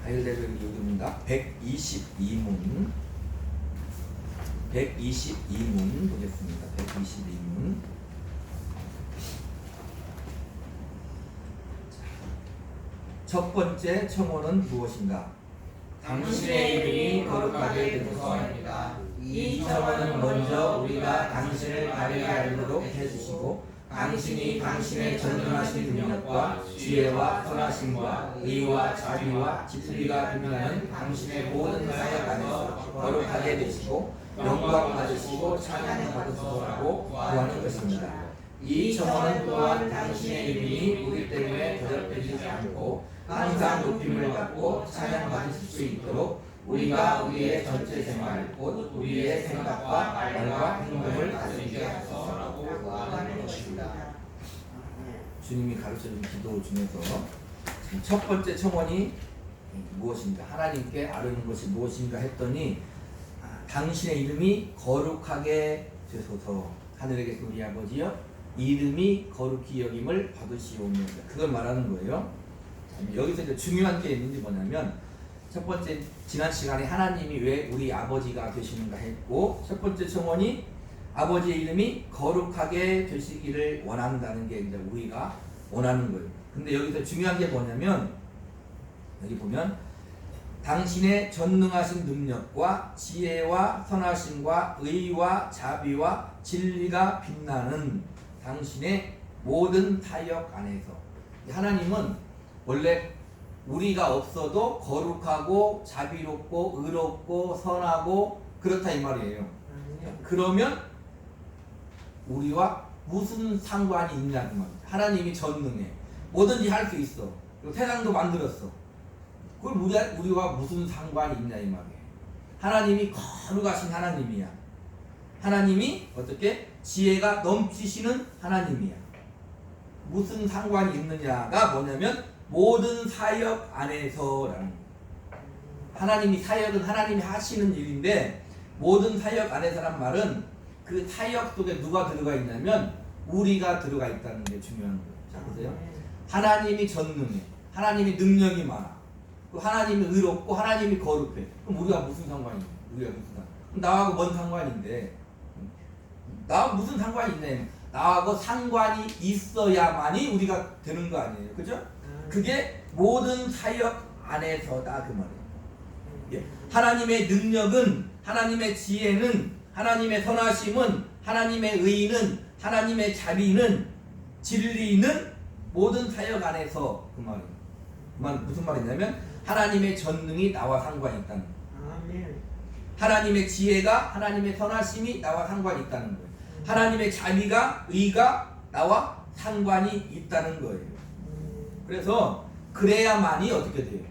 하이레벨 요금입니다. 122문. 122문 보겠습니다. 122문. 첫 번째 청혼은 무엇인가? 당신의 이름이 거룩하게 되소서입니다. 이 청혼은 먼저 우리가 당신을 바르게 알도록 해주시고 당신이 당신의 전능하신 능력과 지혜와 선하심과 의와 자비와 진리가 빛나는 당신의 모든 사역 안에서 거룩하게 되시고 영광 받으시고 찬양 받으소서라고 구하는 것입니다. 이 청혼은 또한 당신의 이름이 우리 때문에 더럽혀지지 않고 항상 높임을 받고 찬양 받으실 수 있도록 우리가 우리의 전체 생활, 곧 우리의 생각과 말과 행동을 다스리게 하소서라고 구하는 것입니다. 주님이 가르쳐준 기도 중에서 첫 번째 청원이 무엇인가? 하나님께 아뢰는 것이 무엇인가 했더니 당신의 이름이 거룩하게 되소서. 하늘에 계신 우리 아버지여, 이름이 거룩히 여김을 받으시오며. 그걸 말하는 거예요. 여기서 이제 중요한 게 있는지 뭐냐면, 첫 번째 지난 시간에 하나님이 왜 우리 아버지가 되시는가 했고, 첫 번째 청원이 아버지의 이름이 거룩하게 되시기를 원한다는 게 이제 우리가 원하는 거예요. 근데 여기서 중요한 게 뭐냐면, 여기 보면 당신의 전능하신 능력과 지혜와 선하심과 의와 자비와 진리가 빛나는 당신의 모든 타협 안에서. 하나님은 원래 우리가 없어도 거룩하고 자비롭고 의롭고 선하고 그렇다 이 말이에요. 그러면 우리와 무슨 상관이 있냐 그 말이에요. 하나님이 전능해. 뭐든지 할 수 있어. 그리고 세상도 만들었어. 그걸 우리와 무슨 상관이 있냐 이 말이에요. 하나님이 거룩하신 하나님이야. 하나님이 어떻게 지혜가 넘치시는 하나님이야. 무슨 상관이 있느냐가 뭐냐면 모든 사역 안에서라는 거예요. 하나님이 사역은 하나님이 하시는 일인데 모든 사역 안에서란 말은 그 사역 속에 누가 들어가 있냐면 우리가 들어가 있다는 게 중요한 거예요. 자 보세요. 하나님이 전능해. 하나님이 능력이 많아. 하나님이 의롭고 하나님이 거룩해. 그럼 우리가 무슨 상관이냐? 우리가 무슨 상관? 나하고 뭔 상관인데? 나하고 무슨 상관이 있냐? 나하고 상관이 있어야만이 우리가 되는 거 아니에요, 그죠? 그게 모든 사역 안에서다 그 말이에요. 예? 하나님의 능력은, 하나님의 지혜는, 하나님의 선하심은, 하나님의 의는, 하나님의 자비는, 진리는 모든 사역 안에서 그 말이에요. 그 말 무슨 말이냐면 하나님의 전능이 나와 상관이 있다는 거예요. 하나님의 지혜가, 하나님의 선하심이 나와 상관이 있다는 거예요. 하나님의 자비가, 의가 나와 상관이 있다는 거예요. 그래서 그래야만이 어떻게 돼요?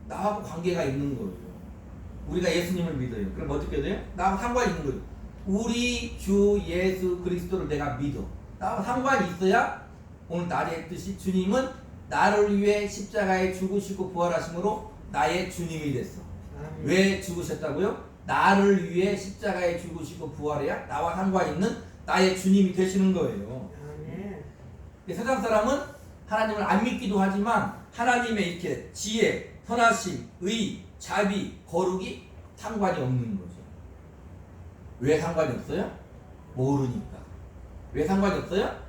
나하고 관계가 있는 거예요. 우리가 예수님을 믿어요. 그럼 어떻게 돼요? 나하고 상관이 있는 거예요. 우리 주 예수 그리스도를 내가 믿어. 나하고 상관이 있어야 오늘 날에 했듯이 주님은 나를 위해 십자가에 죽으시고 부활하심으로 나의 주님이 됐어. 왜 죽으셨다고요? 나를 위해 십자가에 죽으시고 부활해야 나와 상관 있는 나의 주님이 되시는 거예요. 세상 사람은 하나님을 안 믿기도 하지만 하나님의 이렇게 지혜, 선하심, 의, 자비, 거룩이 상관이 없는 거죠. 왜 상관이 없어요? 모르니까. 왜 상관이 없어요?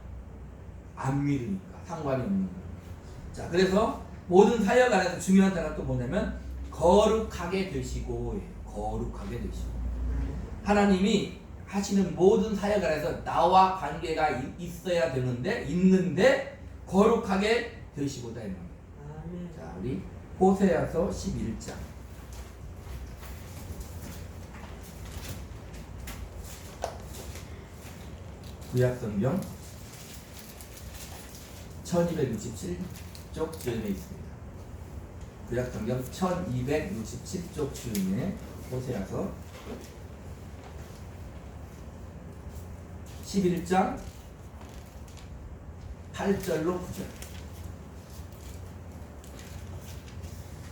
안 믿으니까 상관이 없는 거예요. 자, 그래서 모든 사역 안에서 중요한 단어가 또 뭐냐면 거룩하게 되시고, 거룩하게 되시고. 하나님이 하시는 모든 사역 안에서 나와 관계가 있어야 되는데, 있는데 거룩하게 되시고다 이 말이에요. 자, 우리 호세아서 11장. 구약성경 1267쪽 즈음에 있습니다. 구약성경 1267쪽 즈음에 호세아서 11장 8절로 9절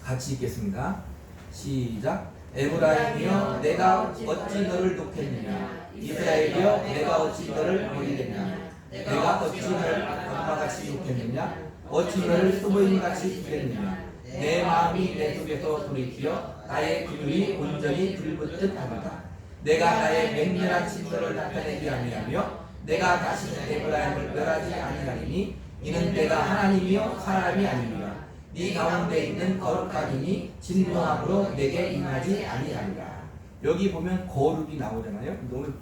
같이 읽겠습니다. 시작. 에브라임이여 내가 어찌 너를 놓겠느냐, 이스라엘이여 내가 어찌 너를 버리겠느냐, 내가 어찌 너를 악마같이 놓겠느냐, 어찌 너를 수보인같이 두겠느냐, 내 마음이 내 속에서 돌이키어 나의 그늘이 온전히 불붙듯 하노라. 내가 나의 맹렬한 진노를 나타내지 아니하며 내가 다시 에브라임을 멸하지 아니하리니 이는 내가 하나님이요 사람이 아니니라. 네 가운데 있는 거룩한 이니 진노함으로 내게 임하지 아니하리라. 여기 보면 거룩이 나오잖아요. 오늘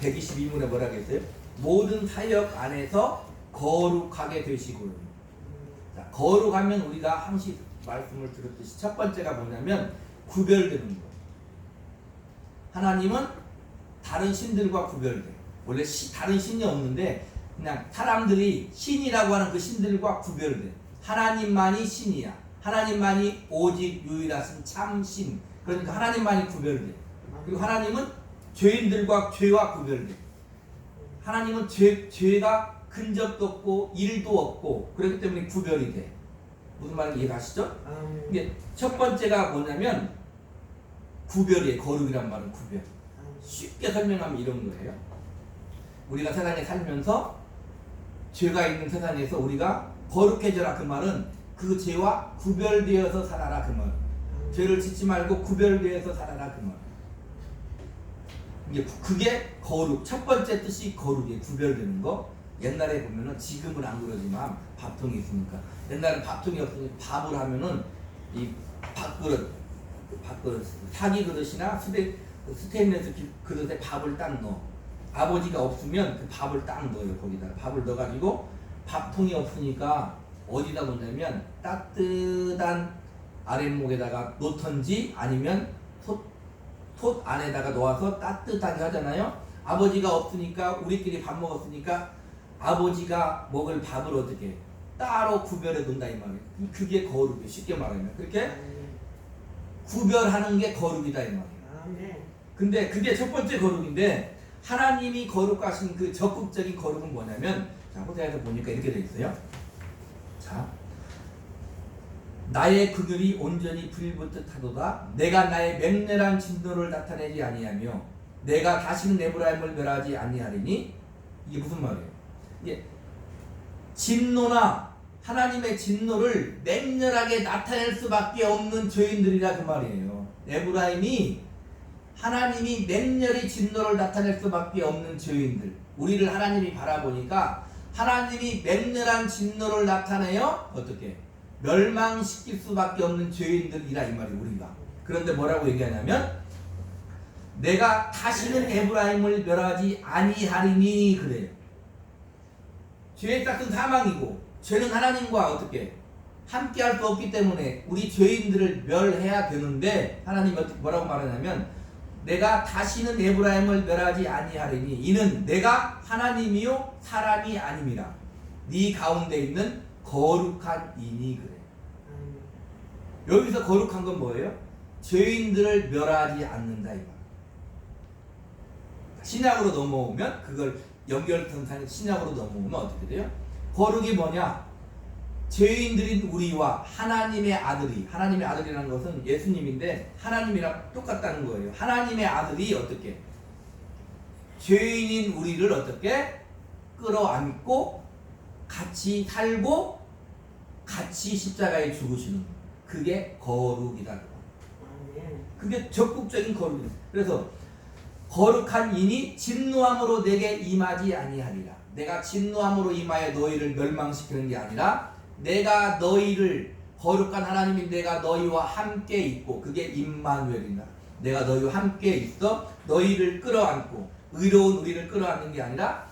122문에 뭐라고 했어요? 모든 사역 안에서 거룩하게 되시고. 자, 거룩하면 우리가 항상 말씀을 들었듯이 첫 번째가 뭐냐면 구별되는 거. 하나님은 다른 신들과 구별돼. 원래 다른 신이 없는데 그냥 사람들이 신이라고 하는 그 신들과 구별돼. 하나님만이 신이야. 하나님만이 오직 유일하신 참신. 그러니까 하나님만이 구별돼. 그리고 하나님은 죄인들과 죄와 구별돼. 하나님은 죄가 근접도 없고 일도 없고 그렇기 때문에 구별이 돼. 무슨 말인지 이해가시죠? 이게 첫 번째가 뭐냐면 구별이에요. 거룩이란 말은 구별. 쉽게 설명하면 이런 거예요. 우리가 세상에 살면서 죄가 있는 세상에서 우리가 거룩해져라 그 말은 그 죄와 구별되어서 살아라 그 말. 죄를 짓지 말고 구별되어서 살아라 그 말. 이게 그게 거룩. 첫 번째 뜻이 거룩이에요. 구별되는 거. 옛날에 보면은 지금은 안 그러지만 밥통이 있으니까 옛날에 밥통이 없으니 밥을 하면은 이 밥그릇 사기 그릇이나 스테인레스 그릇에 밥을 딱 넣어. 아버지가 없으면 그 밥을 딱 넣어요. 거기다 밥을 넣어가지고 밥통이 없으니까 어디다 놓냐면 따뜻한 아랫목에다가 놓던지 아니면 솥 안에다가 놓아서 따뜻하게 하잖아요. 아버지가 없으니까 우리끼리 밥 먹었으니까 아버지가 먹을 밥을 어떻게 따로 구별해 둔다 이 말이에요. 그게 거룩이에요. 쉽게 말하면 그렇게 구별하는 게 거룩이다 이 말이에요. 근데 그게 첫 번째 거룩인데 하나님이 거룩하신 그 적극적인 거룩은 뭐냐면 자, 호세아에서 보니까 이렇게 돼 있어요. 자, 나의 그늘이 온전히 불붙듯 하도다. 내가 나의 맹렬한 진노를 나타내지 아니하며 내가 다시는 에브라임을 멸하지 아니하리니. 이게 무슨 말이에요? 이게 진노나 하나님의 진노를 맹렬하게 나타낼 수밖에 없는 죄인들이라 그 말이에요. 에브라임이 하나님이 맹렬히 진노를 나타낼 수밖에 없는 죄인들. 우리를 하나님이 바라보니까 하나님이 맹렬한 진노를 나타내어 어떻게 멸망시킬 수밖에 없는 죄인들이라 이 말이에요. 우리가. 그런데 뭐라고 얘기하냐면 내가 다시는 에브라임을 멸하지 아니하리니 그래요. 죄의 싹은 사망이고 죄는 하나님과 어떻게 함께 할 수 없기 때문에 우리 죄인들을 멸해야 되는데 하나님이 뭐라고 말하냐면 내가 다시는 에브라임을 멸하지 아니하리니 이는 내가 하나님이요 사람이 아님이라. 네 가운데 있는 거룩한 이니 그래. 여기서 거룩한 건 뭐예요? 죄인들을 멸하지 않는다 이 말. 신약으로 넘어오면 그걸 연결선상에 신약으로 넘어오면 어떻게 돼요? 거룩이 뭐냐? 죄인들인 우리와 하나님의 아들이, 하나님의 아들이라는 것은 예수님인데 하나님이랑 똑같다는 거예요. 하나님의 아들이 어떻게 죄인인 우리를 어떻게 끌어안고 같이 살고 같이 십자가에 죽으시는, 그게 거룩이다. 그게 적극적인 거룩이다. 그래서 거룩한 이니 진노함으로 내게 임하지 아니하리라. 내가 진노함으로 임하여 너희를 멸망시키는 게 아니라 내가 너희를, 거룩한 하나님이 내가 너희와 함께 있고, 그게 임마누엘이다. 내가 너희와 함께 있어 너희를 끌어안고, 의로운 우리를 끌어안는 게 아니라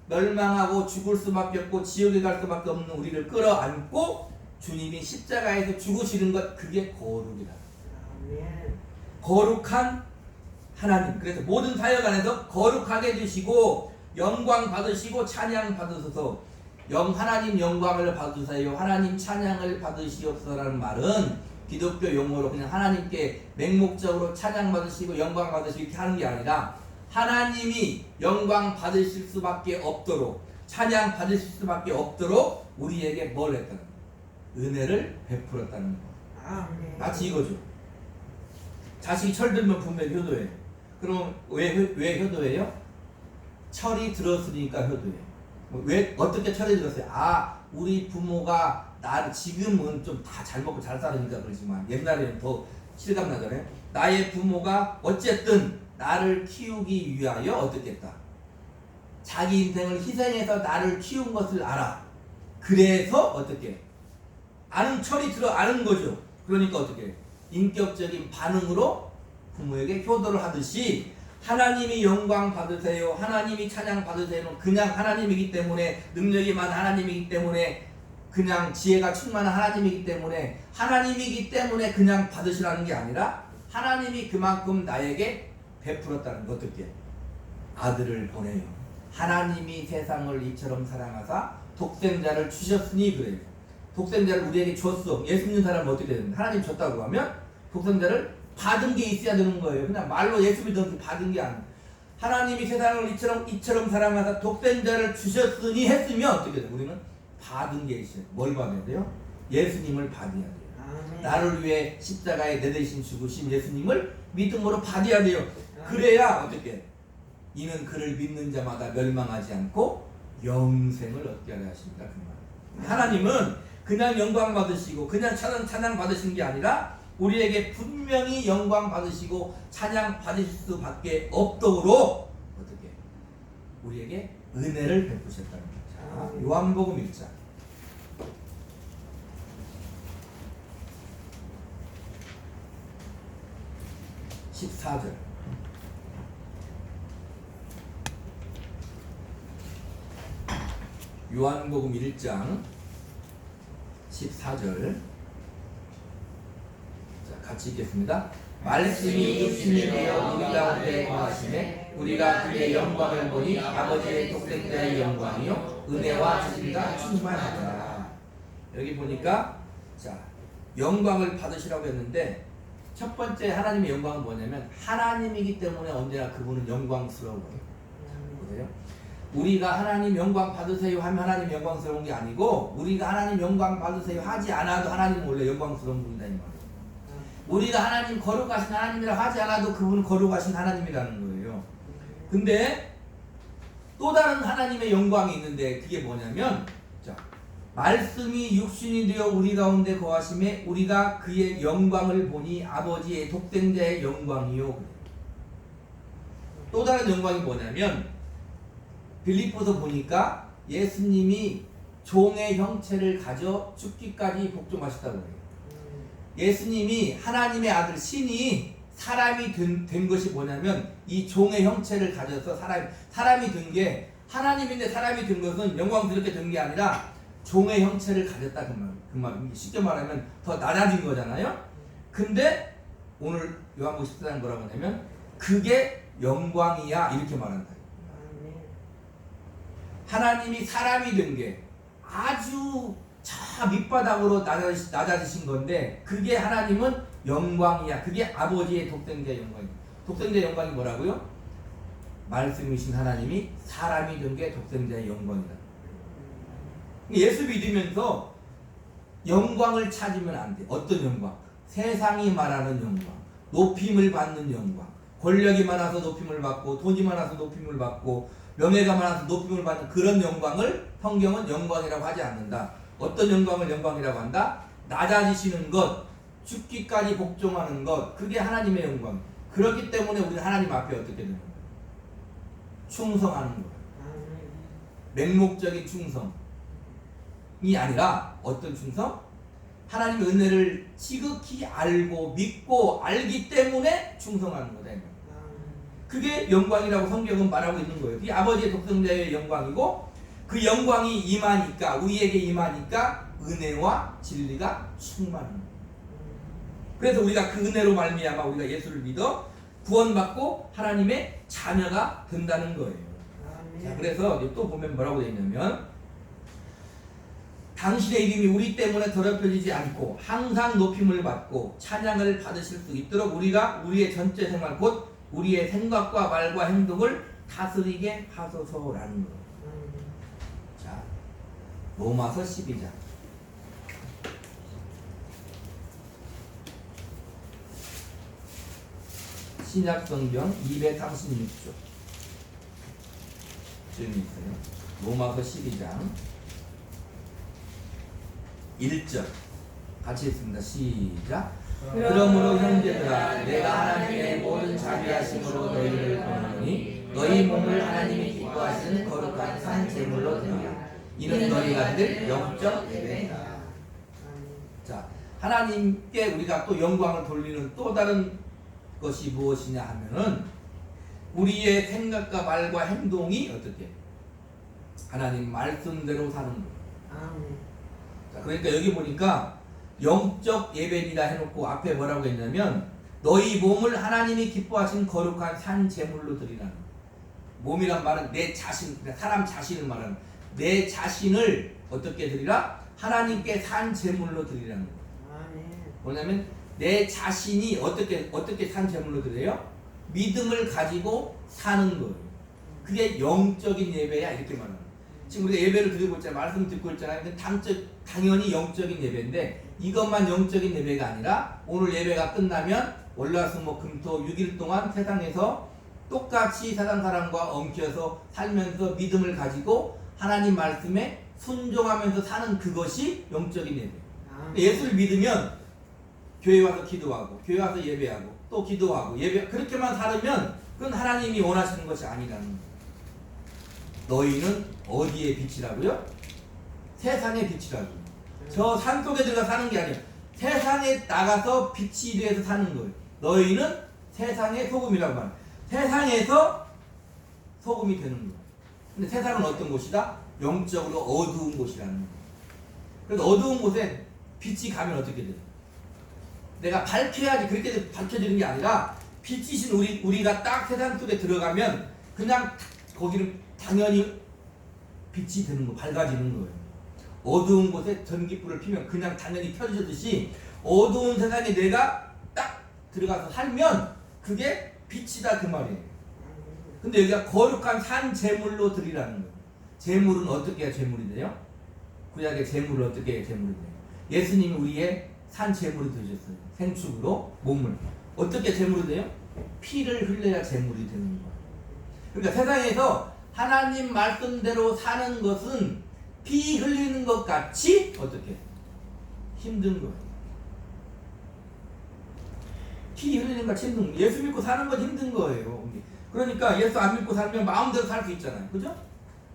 멸망하고 죽을 수밖에 없고 지옥에 갈 수밖에 없는 우리를 끌어안고 주님이 십자가에서 죽으시는 것, 그게 거룩이다. 거룩한 하나님. 그래서 모든 사역 안에서 거룩하게 되시고 영광 받으시고 찬양 받으소서. 하나님 영광을 받으세요, 하나님 찬양을 받으시옵소서라는 말은 기독교 용어로 그냥 하나님께 맹목적으로 찬양 받으시고 영광 받으시고 이렇게 하는 게 아니라 하나님이 영광 받으실 수밖에 없도록, 찬양 받으실 수밖에 없도록 우리에게 뭘 했다는 거예요? 은혜를 베풀었다는 거예요. 마치 이거죠. 자식이 철들면 분명히 효도해요. 그럼 왜 효도해요? 철이 들었으니까 효도해요. 왜 어떻게 철이 들었어요? 우리 부모가 나를 지금은 좀 다 잘 먹고 잘 살으니까 그러지만 옛날에는 더 실감 나잖아요. 나의 부모가 어쨌든 나를 키우기 위하여 어떻게 했다. 자기 인생을 희생해서 나를 키운 것을 알아. 그래서 어떻게 아는 철이 들어 아는 거죠. 그러니까 어떻게 인격적인 반응으로 부모에게 효도를 하듯이 하나님이 영광 받으세요, 하나님이 찬양 받으세요는 그냥 하나님이기 때문에, 능력이 많은 하나님이기 때문에, 그냥 지혜가 충만한 하나님이기 때문에, 하나님이기 때문에 그냥 받으시라는 게 아니라 하나님이 그만큼 나에게 베풀었다는 거. 어떻게 아들을 보내요. 하나님이 세상을 이처럼 사랑하사 독생자를 주셨으니 그래요. 독생자를 우리에게 줬어. 예수 믿는 사람은 어떻게 되는 거예요? 하나님 줬다고 하면 독생자를 받은 게 있어야 되는 거예요. 그냥 말로 예수 믿는 게 받은 게 아니에요. 하나님이 세상을 이처럼 사랑하사 독생자를 주셨으니 했으면 어떻게 돼요? 우리는 받은 게 있어요. 뭘 받아야 돼요? 예수님을 받아야 돼요. 나를 위해 십자가에 내 대신 죽으신 예수님을 믿음으로 받아야 돼요. 그래야 어떻게 이는 그를 믿는 자마다 멸망하지 않고 영생을 얻게 하려 하십니다. 그 말. 하나님은 그냥 영광 받으시고 그냥 찬양 받으신 게 아니라 우리에게 분명히 영광 받으시고 찬양 받으실 수밖에 없도록 어떻게 우리에게 은혜를 베푸셨다는 거죠. 자, 요한복음 1장 14절. 요한복음 1장 14절. 자, 같이 읽겠습니다. 말씀이 육신이 되어 우리 가운데 거하시매 우리가 그의 영광을 보니 아버지의 독생자의 영광이요 은혜와 진리가 충만하더라. 여기 보니까 자, 영광을 받으시라고 했는데 첫 번째 하나님의 영광은 뭐냐면 하나님이기 때문에 언제나 그분은 영광스러워요. 보세요. 우리가 하나님 영광 받으세요 하면 하나님 영광스러운 게 아니고 우리가 하나님 영광 받으세요 하지 않아도 하나님은 원래 영광스러운 분이다 이 말이에요. 우리가 하나님 거룩하신 하나님이라 하지 않아도 그분은 거룩하신 하나님이라는 거예요. 근데 또 다른 하나님의 영광이 있는데 그게 뭐냐면 자, 말씀이 육신이 되어 우리 가운데 거하심에 우리가 그의 영광을 보니 아버지의 독생자의 영광이요. 또 다른 영광이 뭐냐면 빌립보서 보니까 예수님이 종의 형체를 가져 죽기까지 복종하셨다고 해요. 예수님이 하나님의 아들 신이 사람이 된 것이 뭐냐면 이 종의 형체를 가져서 사람이 된 게 하나님인데 사람이 된 것은 영광스럽게 된 게 아니라 종의 형체를 가졌다 그 말. 쉽게 말하면 더 낮아진 거잖아요. 근데 오늘 요한복음 14장 뭐라고 하냐면 그게 영광이야 이렇게 말한다. 하나님이 사람이 된 게 아주 저 밑바닥으로 낮아지신 건데 그게 하나님은 영광이야. 그게 아버지의 독생자의 영광이야. 독생자의 영광이 뭐라고요? 말씀이신 하나님이 사람이 된 게 독생자의 영광이다. 예수 믿으면서 영광을 찾으면 안 돼. 어떤 영광? 세상이 말하는 영광, 높임을 받는 영광, 권력이 많아서 높임을 받고 돈이 많아서 높임을 받고 명예가 많아서 높임을 받는 그런 영광을 성경은 영광이라고 하지 않는다. 어떤 영광을 영광이라고 한다? 낮아지시는 것, 죽기까지 복종하는 것, 그게 하나님의 영광. 그렇기 때문에 우리는 하나님 앞에 어떻게 되는 거예요? 충성하는 거예요. 맹목적인 충성이 아니라 어떤 충성? 하나님의 은혜를 지극히 알고 믿고 알기 때문에 충성하는 거다. 그게 영광이라고 성경은 말하고 있는 거예요. 그게 아버지의 독생자의 영광이고 그 영광이 임하니까 우리에게 임하니까 은혜와 진리가 충만한 거예요. 그래서 우리가 그 은혜로 말미암아 우리가 예수를 믿어 구원받고 하나님의 자녀가 된다는 거예요. 자, 그래서 또 보면 뭐라고 되어 있냐면 당신의 이름이 우리 때문에 더럽혀지지 않고 항상 높임을 받고 찬양을 받으실 수 있도록 우리가 우리의 전체 생활 곧 우리의 생각과 말과 행동을 다스리게 하소서라는 거예요. 자, 로마서 12장 신약성경 236쪽 쯤 있어요. 로마서 12장 1절 같이 읽습니다. 시작. 그러므로 형제들아 내가 하나님의 모든 자비하심으로 너희를 권하노니 너희 몸을 하나님이 기뻐하시는 거룩한 산 제물로 드리라. 이는 너희가 늘 영적 예배이다. 자, 하나님께 우리가 또 영광을 돌리는 또 다른 것이 무엇이냐 하면은 우리의 생각과 말과 행동이 어떻게 하나님 말씀대로 사는 것. 자, 그러니까 여기 보니까 영적 예배이다 해놓고 앞에 뭐라고 했냐면 너희 몸을 하나님이 기뻐하신 거룩한 산 제물로 드리라는. 몸이란 말은 내 자신, 사람 자신을 말하는 내 자신을 어떻게 드리라? 하나님께 산 제물로 드리라는 거예요. 뭐냐면 내 자신이 어떻게 산 제물로 드려요? 믿음을 가지고 사는 거예요. 그게 영적인 예배야 이렇게 말하는 거예요. 지금 우리가 예배를 드리고 있잖아요. 말씀 듣고 있잖아요. 당연히 영적인 예배인데 이것만 영적인 예배가 아니라 오늘 예배가 끝나면 월화수목금토 6일 동안 세상에서 똑같이 세상 사람과 엉켜서 살면서 믿음을 가지고 하나님 말씀에 순종하면서 사는 그것이 영적인 예배. 예수를 믿으면 교회 와서 기도하고 교회 와서 예배하고 또 기도하고 예배 그렇게만 살으면 그건 하나님이 원하시는 것이 아니라는 거예요. 너희는 어디의 빛이라고요? 세상의 빛이라고요. 저 산 속에 들어가 사는 게 아니에요. 세상에 나가서 빛이 돼서 사는 거예요. 너희는 세상의 소금이라고 말해요. 세상에서 소금이 되는 거예요. 근데 세상은 어떤 곳이다? 영적으로 어두운 곳이라는 거예요. 그래서 어두운 곳에 빛이 가면 어떻게 돼요? 내가 밝혀야지 그렇게 밝혀지는 게 아니라 빛이신 우리가 딱 세상 속에 들어가면 그냥 거기는 당연히 빛이 되는 거, 밝아지는 거예요. 어두운 곳에 전기불을 피면 그냥 당연히 켜지듯이 어두운 세상에 내가 딱 들어가서 살면 그게 빛이다 그 말이에요. 근데 여기가 거룩한 산 제물로 드리라는 거예요. 제물은 어떻게 해야 제물이 돼요? 구약의 제물을 어떻게 해야 제물이 돼요? 예수님이 우리의 산 제물을 드셨어요. 생축으로 몸을. 어떻게 제물이 돼요? 피를 흘려야 제물이 되는 거예요. 그러니까 세상에서 하나님 말씀대로 사는 것은 피 흘리는 것 같이 어떻게 힘든 거예요. 피 흘리는 것 같이 힘든 거예요. 예수 믿고 사는 건 힘든 거예요. 그러니까 예수 안 믿고 살면 마음대로 살 수 있잖아요. 그죠?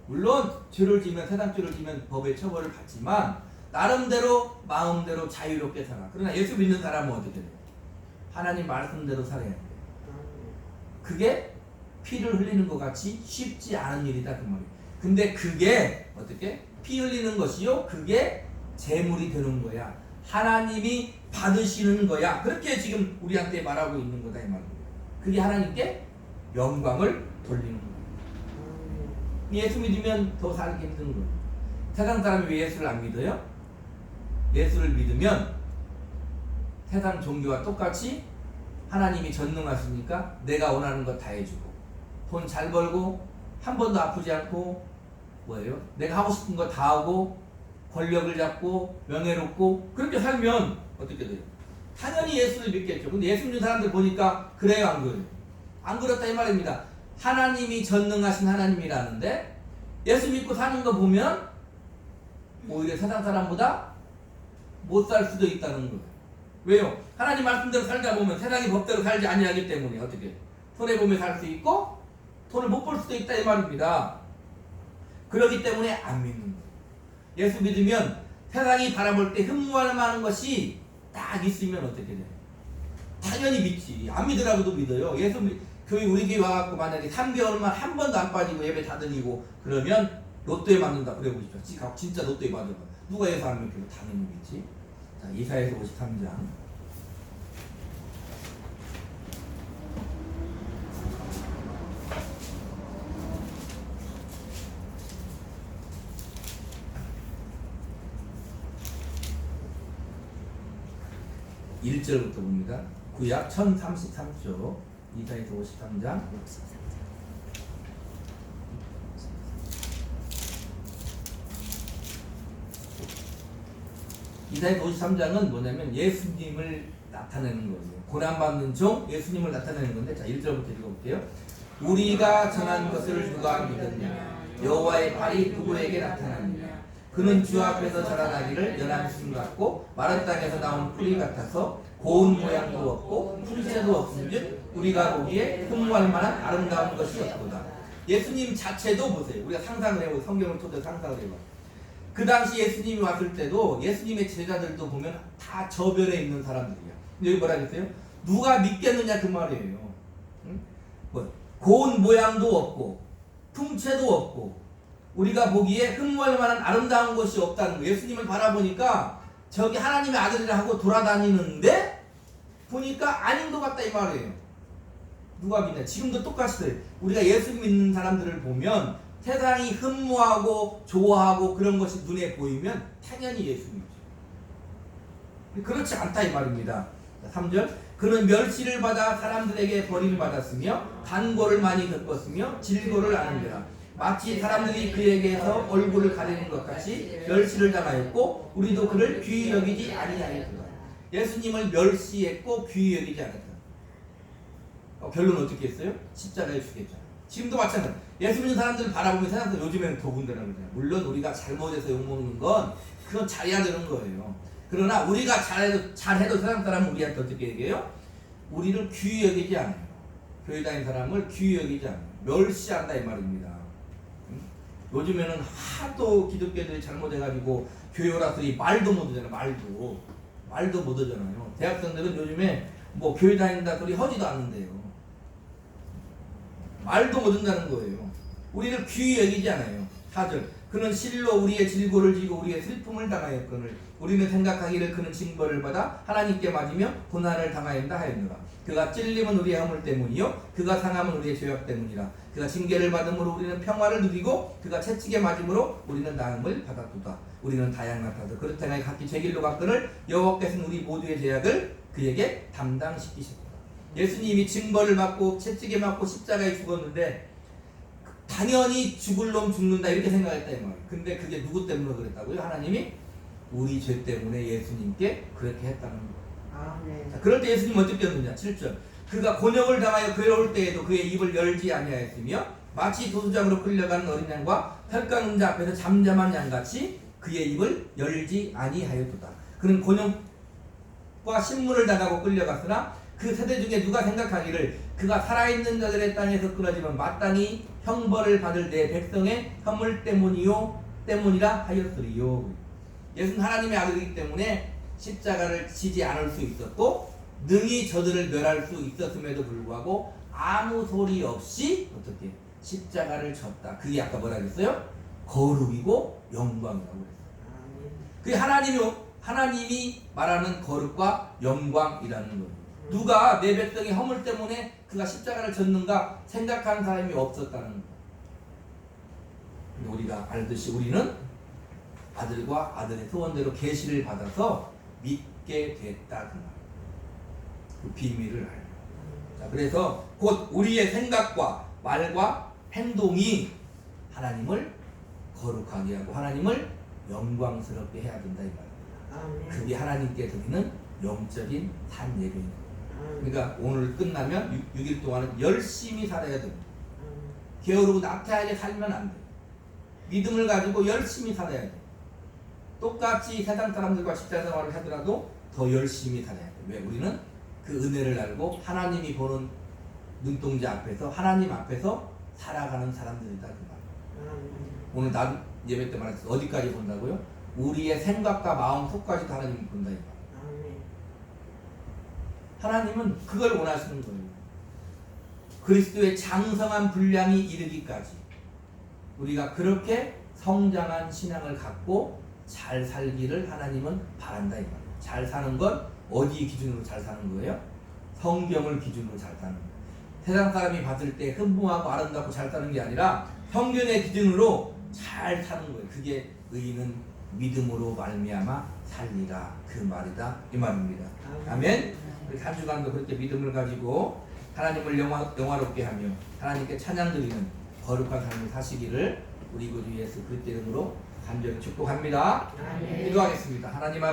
물론 죄를 지면 세상 죄를 지면 법의 처벌을 받지만 나름대로 마음대로 자유롭게 살아. 그러나 예수 믿는 사람은 어떻게 돼요? 하나님 말씀대로 살아야 돼요. 그게 피를 흘리는 것 같이 쉽지 않은 일이다 그 말이에요. 근데 그게 어떻게? 피 흘리는 것이요 그게 제물이 되는 거야. 하나님이 받으시는 거야. 그렇게 지금 우리한테 말하고 있는 거다 이 말이에요. 그게 하나님께 영광을 돌리는 거예요. 예수 믿으면 더 살기 힘든 거예요. 세상 사람이 왜 예수를 안 믿어요? 예수를 믿으면 세상 종교와 똑같이 하나님이 전능하시니까 내가 원하는 거 다 해주고 돈 잘 벌고 한 번도 아프지 않고 뭐예요? 내가 하고 싶은 거 다 하고 권력을 잡고 명예롭고 그렇게 살면 어떻게 돼요? 당연히 예수를 믿겠죠. 근데 예수 믿는 사람들 보니까 그래요 안 그래요? 안 그렇다 이 말입니다. 하나님이 전능하신 하나님이라는데 예수 믿고 사는 거 보면 오히려 세상 사람보다 못 살 수도 있다는 거예요. 왜요? 하나님 말씀대로 살다 보면 세상의 법대로 살지 아니하기 때문에 어떻게 손해보며 살 수 있고 돈을 못 벌 수도 있다 이 말입니다. 그렇기 때문에 안 믿는 거예요. 예수 믿으면 세상이 바라볼 때 흠모할 만한 것이 딱 있으면 어떻게 돼요? 당연히 믿지. 안 믿으라고도 믿어요. 교회 우리 교회 와갖고 만약에 3개월만 한 번도 안 빠지고 예배 다 드리고 그러면 로또에 맞는다 그래 보십시오. 진짜 로또에 맞아봐. 누가 예수 안 믿기로 당연히 믿지. 자, 이사야서 53장. (1절부터) 봅니다. 구약 1033조 이사야서 53장. 이사야서 53장은 뭐냐면 예수님을 나타내는 거예요. 고난받는 종 예수님을 나타내는 건데, 자 1절부터 읽어볼게요. 우리가 전한 것을 누가 믿었느냐? 여호와의 팔이 누구에게 나타났느냐? 그는 주 앞에서 자라나기를 연한 심 같고 마른 땅에서 나온 풀이 같아서 고운 모양도 없고 풀새도 없은즉 우리가 보기에 흠모할 만한 아름다운 것이 없도다. 예수님 자체도 보세요. 우리가 상상을 해보고 성경을 토대로 상상을 해봐. 그 당시 예수님이 왔을 때도 예수님의 제자들도 보면 다 저변에 있는 사람들이야. 여기 뭐라 그랬어요? 누가 믿겠느냐 그 말이에요. 응? 뭐 고운 모양도 없고 풍채도 없고 우리가 보기에 흠모할 만한 아름다운 것이 없다는 거예요. 예수님을 바라보니까 저기 하나님의 아들이라 하고 돌아다니는데 보니까 아닌 것 같다 이 말이에요. 누가 믿냐? 지금도 똑같이 그래요. 우리가 예수 믿는 사람들을 보면 세상이 흠모하고 좋아하고 그런 것이 눈에 보이면 당연히 예수님이죠. 그렇지 않다 이 말입니다. 3절 그는 멸시를 받아 사람들에게 버림을 받았으며 간고를 많이 겪었으며 질고를 아는데라. 마치 사람들이 그에게서 얼굴을 가리는 것 같이 멸시를 당하였고 우리도 그를 귀히 여기지 아니하였다. 예수님을 멸시했고 귀히 여기지 않았다. 결론은 어떻게 했어요? 십자가에 죽였잖아요. 지금도 마찬가지. 예수 믿는 사람들을 바라보면 세상에서 요즘에는 더군다나 그러잖아요. 물론 우리가 잘못해서 욕먹는 건 그건 잘해야 되는 거예요. 그러나 우리가 잘해도 세상 사람은 우리한테 어떻게 얘기해요? 우리를 귀히 여기지 않아요. 교회 다니는 사람을 귀히 여기지 않아요. 멸시한다 이 말입니다. 요즘에는 하도 기독교들이 잘못해가지고 교회 오라서니 말도 못하잖아요. 말도 못하잖아요. 대학생들은 요즘에 뭐 교회 다닌다 소리 하지도 않는데요. 말도 못한다는 거예요. 우리를 귀히 여기지 않아요. 4절 그는 실로 우리의 질고를 지고 우리의 슬픔을 당하였거늘 우리는 생각하기를 그는 징벌을 받아 하나님께 맞으며 고난을 당하였다 하였노라. 그가 찔림은 우리의 허물 때문이요 그가 상함은 우리의 죄악 때문이라. 그가 징계를 받음으로 우리는 평화를 누리고 그가 채찍에 맞음으로 우리는 나음을 받았도다. 우리는 다양하다도 그렇다면 각기 제 길로 갔거늘 여호와께서는 우리 모두의 죄악을 그에게 담당시키셨다. 예수님이 징벌을 받고 채찍에 맞고 십자가에 죽었는데 당연히 죽을 놈 죽는다 이렇게 생각했다 이 말이에요. 근데 그게 누구 때문에 그랬다고요? 하나님이 우리 죄 때문에 예수님께 그렇게 했다는 거예요. 자, 그럴 때 예수님 어떻게 했느냐? 7절 그가 곤욕을 당하여 괴로울 때에도 그의 입을 열지 아니하였으며 마치 도수장으로 끌려가는 어린 양과 혈강자 앞에서 잠잠한 양같이 그의 입을 열지 아니하였도다. 그는 곤욕과 신문을 당하고 끌려갔으나 그 세대 중에 누가 생각하기를 그가 살아있는 자들의 땅에서 끊어지면 마땅히 형벌을 받을 내 백성의 허물 때문이라 하였으리요. 예수는 하나님의 아들이기 때문에 십자가를 지지 않을 수 있었고 능히 저들을 멸할 수 있었음에도 불구하고 아무 소리 없이 어떻게 십자가를 졌다. 그게 아까 뭐라 그랬어요? 거룩이고 영광이라고 그랬어요. 그게 하나님이 말하는 거룩과 영광이라는 거예요. 누가 내 백성의 허물 때문에 그가 십자가를 졌는가 생각하는 사람이 없었다는 거예요. 우리가 알듯이 우리는 아들과 아들의 소원대로 계시를 받아서 믿게 됐다 그 말. 그 비밀을 알고. 자, 그래서 곧 우리의 생각과 말과 행동이 하나님을 거룩하게 하고 하나님을 영광스럽게 해야 된다 이 말입니다. 그게 하나님께 드리는 영적인 산 예배입니다. 그러니까 오늘 끝나면 6일 동안은 열심히 살아야 됩니다. 게으르고 나태하게 살면 안 돼요. 믿음을 가지고 열심히 살아야 돼요. 똑같이 세상 사람들과 직장생활을 하더라도 더 열심히 살아야 돼요. 왜? 우리는 그 은혜를 알고 하나님이 보는 눈동자 앞에서 하나님 앞에서 살아가는 사람들이다 그 말이에요. 오늘 나 예배 때 말했어. 어디까지 본다고요? 우리의 생각과 마음 속까지도 하나님이 본다 이 말이에요. 하나님은 그걸 원하시는 거예요. 그리스도의 장성한 분량이 이르기까지 우리가 그렇게 성장한 신앙을 갖고 잘 살기를 하나님은 바란다 이 말이에요. 잘 사는 건 어디 기준으로 잘 사는 거예요? 성경을 기준으로 잘 사는 거예요. 세상 사람이 봤을 때 흠모하고 아름답고 잘 사는 게 아니라 성경의 기준으로 잘 사는 거예요. 그게 의인은 믿음으로 말미암아 살리라 그 말이다 이 말입니다. 아멘. 우리 한 주간도 그렇게 믿음을 가지고 하나님을 영화롭게 하며 하나님께 찬양 드리는 거룩한 삶을 사시기를 우리 구주 예수 그리스도 이름으로 간절히 축복합니다. 기도하겠습니다. 하나님 아버지